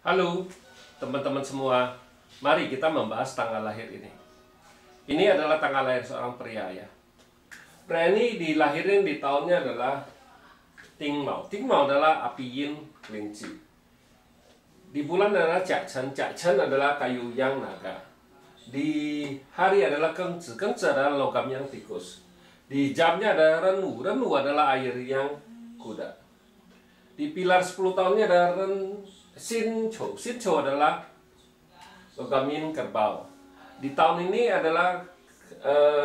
Halo teman-teman semua, mari kita membahas tanggal lahir ini. Ini adalah tanggal lahir seorang pria ya. Pria ini dilahirin di tahunnya adalah Ting Mao. Ting Mao adalah api yin kelinci. Di bulan adalah Jia Chen. Jia Chen adalah kayu yang naga. Di hari adalah Geng Zi. Geng Zi adalah logam yang tikus. Di jamnya ada Ren Wu. Ren Wu adalah air yang kuda. Di pilar 10 tahunnya ada Xin Chou. Xin Chou adalah logam yin kerbau. Di tahun ini adalah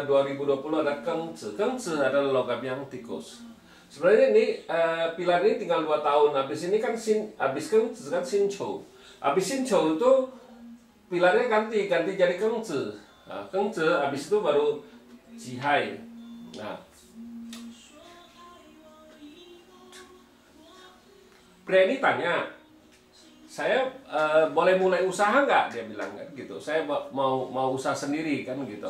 2020 ada Geng Zi. Geng Zi adalah logam yang tikus. Sebenarnya ini pilar ini tinggal 2 tahun. Habis ini kan habis Geng Zi kan Xin Chou. Habis Xin Chou itu pilarnya ganti jadi Geng Zi. Nah, Geng Zi habis itu baru Jihai. Nah, pria ini tanya, saya boleh mulai usaha nggak? Dia bilang kan gitu. Saya mau usaha sendiri kan gitu.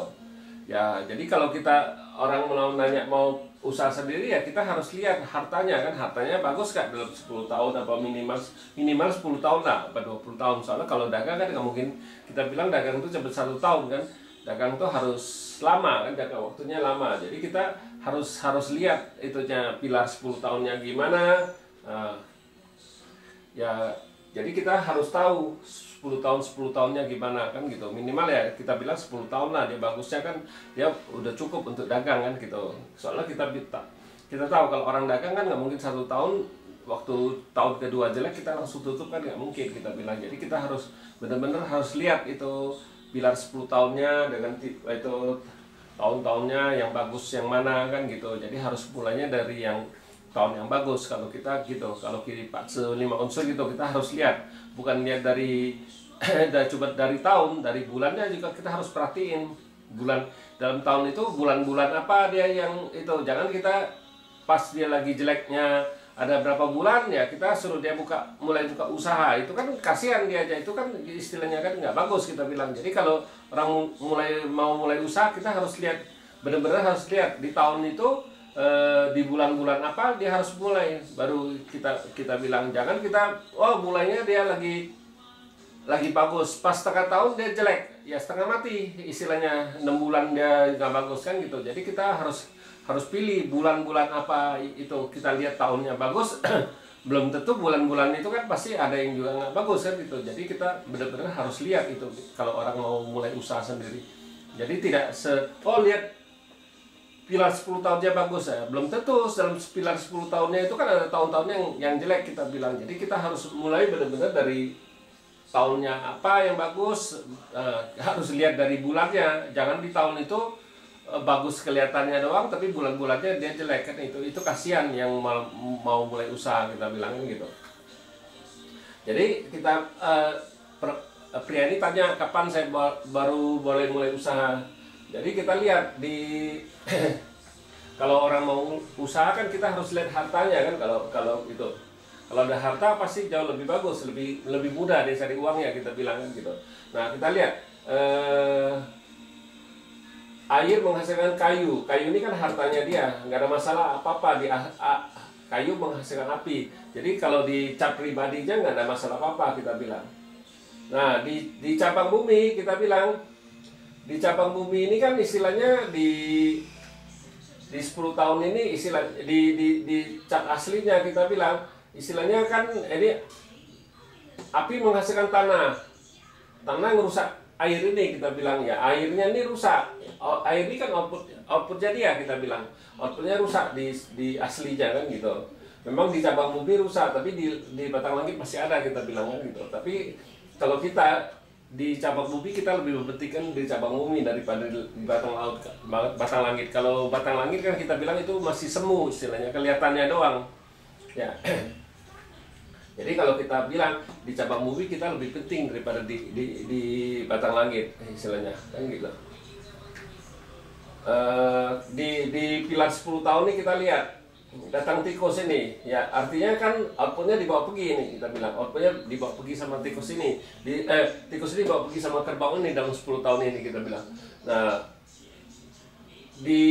Ya, jadi kalau kita orang mau nanya mau usaha sendiri ya kita harus lihat hartanya kan, hartanya bagus nggak dalam 10 tahun apa minimal 10 tahun lah, apa 20 tahun. Soalnya kalau dagang kan nggak mungkin kita bilang dagang itu cuma 1 tahun kan. Dagang itu harus lama kan, dagang waktunya lama. Jadi kita harus lihat itunya pilar 10 tahunnya gimana. Ya, jadi kita harus tahu 10 tahunnya gimana kan gitu. Minimal ya kita bilang 10 tahun lah, dia bagusnya kan dia udah cukup untuk dagang kan gitu. Soalnya kita tahu kalau orang dagang kan nggak mungkin 1 tahun, waktu tahun kedua jelek kita langsung tutup kan nggak mungkin kita bilang. Jadi kita harus benar-benar harus lihat itu pilar 10 tahunnya dengan itu tahun-tahunnya yang bagus yang mana kan gitu. Jadi harus mulainya dari yang tahun yang bagus kalau kita gitu. Kalau kiri paksa 5 unsur gitu kita harus lihat, bukan lihat dari coba dari tahun, dari bulannya juga kita harus perhatiin bulan dalam tahun itu bulan-bulan apa dia yang itu. Jangan kita pas dia lagi jeleknya ada berapa bulan ya kita suruh dia mulai buka usaha, itu kan kasihan dia aja, itu kan istilahnya kan nggak bagus kita bilang. Jadi kalau orang mau mulai usaha kita harus lihat, benar-benar harus lihat di tahun itu di bulan-bulan apa dia harus mulai, baru kita bilang. Jangan kita mulainya dia lagi bagus, pas setengah tahun dia jelek ya setengah mati istilahnya, 6 bulan dia nggak bagus kan gitu. Jadi kita harus pilih bulan-bulan apa itu, kita lihat tahunnya bagus. Belum tentu bulan-bulan itu kan pasti ada yang juga nggak bagus kan gitu. Jadi kita benar-benar harus lihat itu kalau orang mau mulai usaha sendiri. Jadi tidak lihat pilar 10 tahunnya bagus ya, belum tentu dalam pilar 10 tahunnya itu kan ada tahun-tahun yang jelek kita bilang. Jadi kita harus mulai benar-benar dari tahunnya apa yang bagus, harus lihat dari bulannya. Jangan di tahun itu bagus kelihatannya doang tapi bulan-bulannya dia jelek kan, itu kasihan yang mau mulai usaha kita bilangin gitu. Jadi kita pria ini tanya kapan saya baru boleh mulai usaha. Jadi kita lihat di kalau orang mau usaha kan kita harus lihat hartanya kan. Kalau itu kalau ada harta pasti jauh lebih bagus, lebih mudah dia cari uangnya kita bilang kan gitu. Nah kita lihat air menghasilkan kayu ini kan hartanya dia, nggak ada masalah apa-apa. Kayu menghasilkan api, jadi kalau di cap pribadinya nggak ada masalah apa-apa kita bilang. Nah di cabang bumi kita bilang, di cabang bumi ini kan istilahnya di 10 tahun ini istilah di cat aslinya kita bilang istilahnya kan ini api menghasilkan tanah ngerusak air ini kita bilang ya, airnya ini rusak. Air ini kan output jadi ya kita bilang outputnya rusak di aslinya kan gitu. Memang di cabang bumi rusak tapi di batang langit masih ada kita bilang kan gitu. Tapi kalau kita di cabang bumi kita lebih mementingkan di cabang bumi daripada di batang langit. Kalau batang langit kan kita bilang itu masih semu istilahnya, kelihatannya doang ya. Jadi kalau kita bilang di cabang bumi kita lebih penting daripada di batang langit istilahnya kan gitu. Di pilar 10 tahun ini kita lihat datang tikus ini ya, artinya kan outputnya dibawa pergi nih kita bilang, outputnya dibawa pergi sama tikus ini. Tikus ini dibawa pergi sama kerbau ini dalam 10 tahun ini kita bilang. Nah di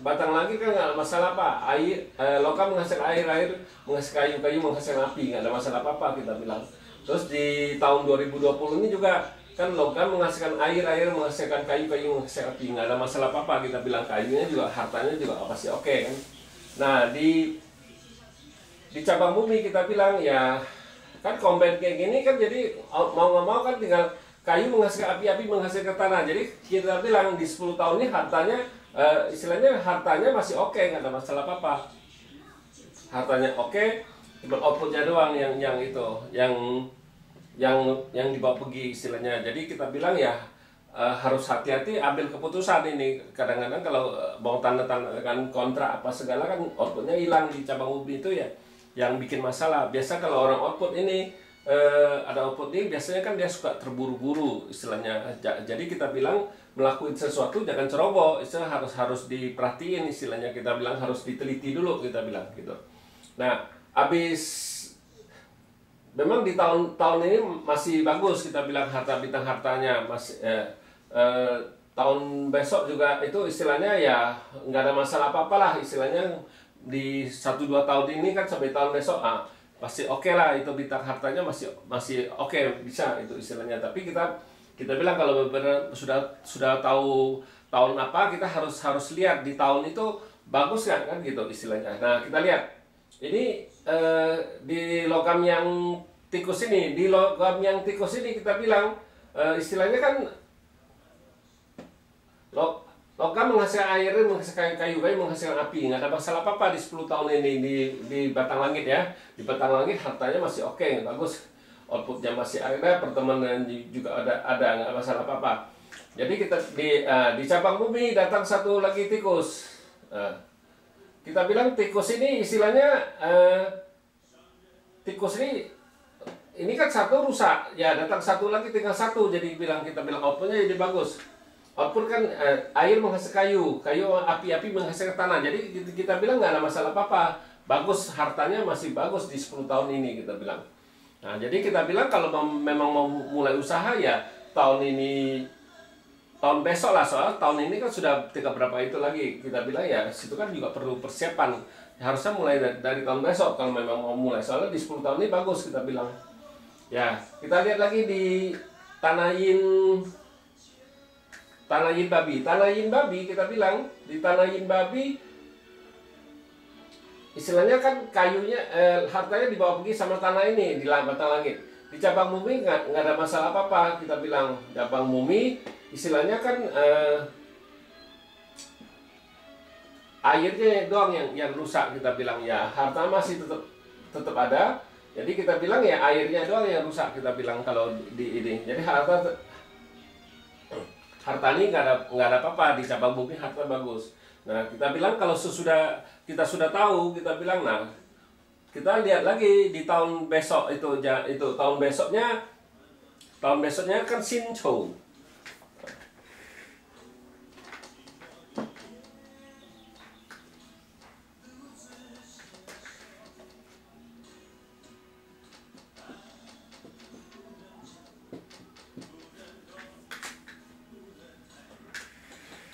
batang langit kan nggak ada masalah apa, logam menghasilkan air menghasilkan kayu menghasilkan api, nggak ada masalah apa-apa kita bilang. Terus di tahun 2020 ini juga kan logam menghasilkan air, air menghasilkan kayu, kayu menghasilkan api, nggak ada masalah apa-apa. Kita bilang kayunya juga, hartanya juga pasti oke kan. Nah di cabang bumi kita bilang ya kan combine kayak gini kan, jadi mau nggak mau kan tinggal kayu menghasilkan api, api menghasilkan tanah. Jadi kita bilang di 10 tahun ini hartanya istilahnya hartanya masih oke, nggak ada masalah apa-apa. Hartanya oke, cuma outputnya doang yang itu yang dibawa pergi istilahnya. Jadi kita bilang ya harus hati-hati ambil keputusan ini. Kadang-kadang kalau mau tanda tangan kontrak apa segala kan outputnya hilang di cabang ubi itu ya, yang bikin masalah. Biasa kalau orang output ini ada output ini biasanya kan dia suka terburu-buru istilahnya. Jadi kita bilang melakukan sesuatu jangan ceroboh, istilah harus diperhatiin istilahnya. Kita bilang harus diteliti dulu, kita bilang gitu. Nah, habis memang di tahun ini masih bagus, kita bilang harta bintang hartanya masih tahun besok juga itu istilahnya ya nggak ada masalah apa-apa lah istilahnya. Di 1-2 tahun ini kan sampai tahun besok pasti oke lah, itu bintang hartanya masih oke, bisa itu istilahnya. Tapi kita bilang kalau benar sudah tahu tahun apa, kita harus lihat di tahun itu bagus kan gitu istilahnya. Nah, kita lihat ini di logam yang tikus ini, kita bilang istilahnya kan logam menghasilkan air, menghasilkan kayu, menghasilkan api, nggak ada masalah apa-apa di 10 tahun ini di batang langit ya. Di batang langit hartanya masih oke, bagus, outputnya masih ada, pertemanan juga ada, nggak masalah apa-apa. Jadi kita di cabang bumi datang satu lagi tikus. Kita bilang tikus ini istilahnya tikus ini kan satu rusak ya, datang satu lagi tinggal satu, jadi kita bilang outputnya jadi bagus. Output kan air menghasilkan kayu api menghasilkan tanah. Jadi kita bilang nggak ada masalah apa-apa, bagus, hartanya masih bagus di 10 tahun ini kita bilang. Nah, jadi kita bilang kalau memang mau mulai usaha ya tahun besok lah, soal tahun ini kan sudah tinggal berapa itu lagi. Kita bilang ya situ kan juga perlu persiapan. Harusnya mulai dari tahun besok kalau memang mau mulai, soalnya di 10 tahun ini bagus kita bilang. Ya, kita lihat lagi di Tanayin babi, kita bilang di Tanayin babi istilahnya kan kayunya hartanya dibawa pergi sama tanah ini di batang langit. Di cabang bumi nggak ada masalah apa-apa, kita bilang. Cabang bumi istilahnya kan airnya doang yang rusak, kita bilang ya, harta masih tetap ada. Jadi kita bilang ya airnya doang yang rusak, kita bilang kalau di ini. Jadi harta ini nggak ada apa-apa di cabang bumi, harta bagus. Nah, kita bilang kalau kita sudah tahu, kita bilang nah kita lihat lagi di tahun besok itu tahun besoknya kan Sinchou.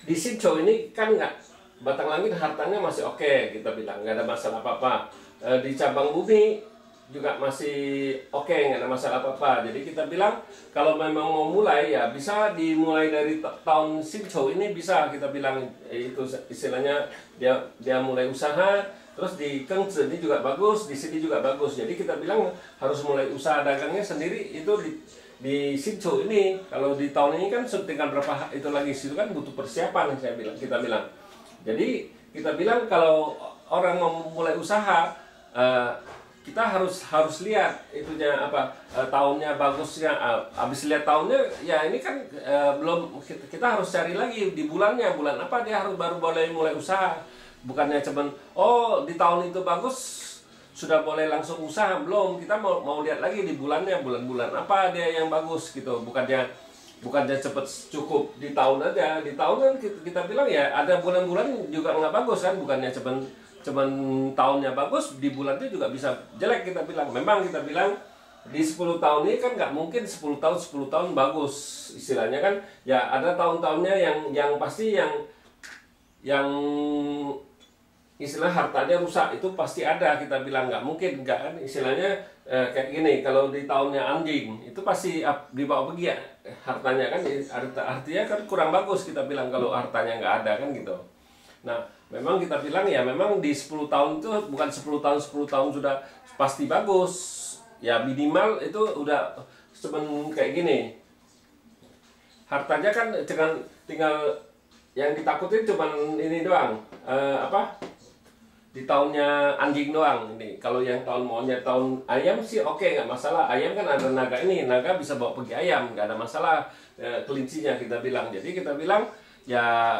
Di Sinchou ini kan nggak, batang langit hartanya masih oke, kita bilang nggak ada masalah apa-apa. Di cabang bumi juga masih oke, nggak ada masalah apa-apa. Jadi kita bilang kalau memang mau mulai ya bisa dimulai dari tahun Sinchou ini, bisa kita bilang itu istilahnya dia mulai usaha. Terus di Kengzi ini juga bagus, di sini juga bagus. Jadi kita bilang harus mulai usaha dagangnya sendiri itu di Sinchou ini. Kalau di tahun ini kan tinggal berapa itu lagi, situ kan butuh persiapan, kita bilang. Jadi kita bilang kalau orang mau mulai usaha, kita harus lihat itunya apa, tahunnya bagusnya. Habis lihat tahunnya ya ini kan belum, kita harus cari lagi di bulan apa dia baru boleh mulai usaha. Bukannya cuman di tahun itu bagus sudah boleh langsung usaha, belum. Kita mau lihat lagi di bulan-bulan apa dia yang bagus gitu. Bukannya cepet cukup di tahun aja. Di tahun kan kita bilang ya ada bulan-bulan juga nggak bagus kan, bukannya cuman tahunnya bagus, di bulan itu juga bisa jelek, kita bilang. Memang kita bilang di 10 tahun ini kan nggak mungkin 10 tahun bagus istilahnya kan. Ya ada tahun-tahunnya yang pasti yang istilah hartanya rusak, itu pasti ada, kita bilang. Nggak mungkin nggak kan istilahnya. kayak gini, kalau di tahunnya anjing itu pasti dibawa pergi ya hartanya kan, artinya kan kurang bagus kita bilang kalau hartanya nggak ada kan gitu. Nah, memang kita bilang ya memang di 10 tahun itu bukan 10 tahun sudah pasti bagus. Ya minimal itu udah cuman kayak gini. Hartanya kan tinggal yang ditakutin cuman ini doang. Di tahunnya anjing doang ini. Kalau yang tahun monyet, tahun ayam sih oke, nggak masalah. Ayam kan ada naga ini, naga bisa bawa pergi ayam, nggak ada masalah. Kelincinya kita bilang. Jadi kita bilang ya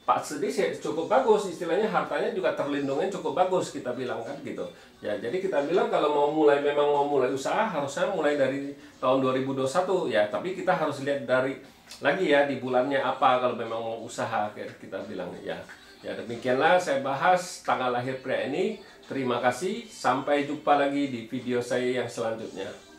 Pak Sedi sih cukup bagus, istilahnya hartanya juga terlindungnya cukup bagus kita bilang kan gitu. Ya jadi kita bilang kalau memang mau mulai usaha harusnya mulai dari tahun 2021 ya. Tapi kita harus lihat dari lagi ya di bulannya apa kalau memang mau usaha kita bilang ya. Ya demikianlah saya bahas tanggal lahir pria ini. Terima kasih, sampai jumpa lagi di video saya yang selanjutnya.